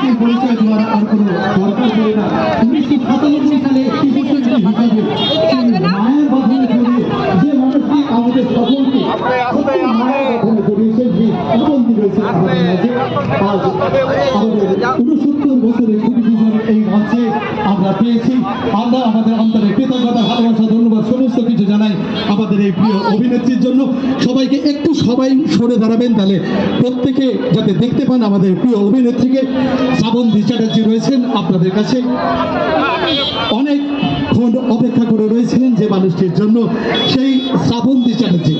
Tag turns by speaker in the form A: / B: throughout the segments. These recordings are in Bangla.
A: সেই পরিচয় দেওয়ার আর কোনো দরকার পড়ে না। 1997 সালে শিশুশিল্পী হিসাবে মায়ের বাঁধনে ধরে যে মানুষটি আমাদের সকলকে মায়ের বাঁধনে ধরিয়েছেন, যে উপলব্ধি রয়েছে আমাদের মাঝে। আজ আমাদের 69 বছরের ছুটি বিজয়ের এই মঞ্চে আমরা পেয়েছি। আমরা আমাদের অন্তরে কৃতজ্ঞতা, ভালোবাসা, ধন্যবাদ সমস্ত কিছু জানাই আমাদের এই প্রিয় অভিনেত্রীর জন্য। সবাইকে একটু সবাই সরে দাঁড়াবেন, তাহলে প্রত্যেকে যাতে দেখতে পান আমাদের প্রিয় অভিনেত্রীকে। শ্রাবন্তী চ্যাটার্জি রয়েছেন আপনাদের কাছে, অনেকক্ষণ অপেক্ষা করে রয়েছিলেন যে মানুষটির জন্য, সেই শ্রাবন্তী চ্যাটার্জি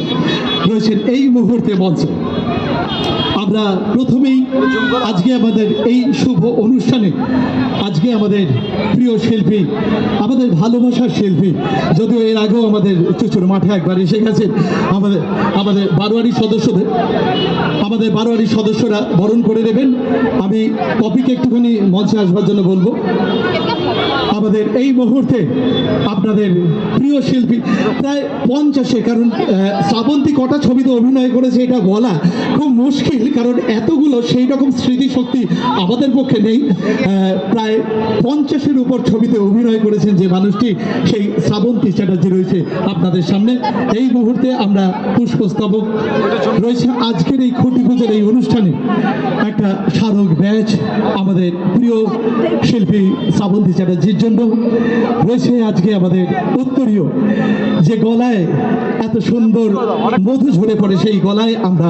A: রয়েছেন এই মুহূর্তে মঞ্চে। আমরা প্রথমেই আজকে আমাদের এই শুভ অনুষ্ঠানে আজকে আমাদের প্রিয় শিল্পী, আমাদের ভালোবাসার শিল্পী, যদিও এর আগেও আমাদের চুচুর মাঠে একবার এসে গেছেন, আমাদের বারোয়ারি সদস্যরা বরণ করে নেবেন। আমি পপিকে একটুখানি মঞ্চে আসবার জন্য বলবো। আমাদের এই মুহূর্তে আপনাদের প্রিয় শিল্পী প্রায় 50, কারণ শ্রাবন্তী কটা ছবিতে অভিনয় করেছে এটা বলা খুব মুশকিল, কারণ এতগুলো সেই রকম স্মৃতিশক্তি আমাদের পক্ষে নেই। প্রায় 50-এর উপর ছবিতে অভিনয় করেছেন যে মানুষটি, সেই শ্রাবন্তী চ্যাটার্জি রয়েছে আপনাদের সামনে। এই মুহূর্তে আমরা পুষ্পস্তবক রয়েছে আজকের এই খুঁটি পুজোর এই অনুষ্ঠানে একটা স্মারক ব্যাচ আমাদের প্রিয় শিল্পী শ্রাবন্তী চ্যাটার্জির জন্য রয়েছে। আজকে আমাদের উত্তরীয় যে গলায় এত সুন্দর মধু ঝরে পড়ে, সেই গলায় আমরা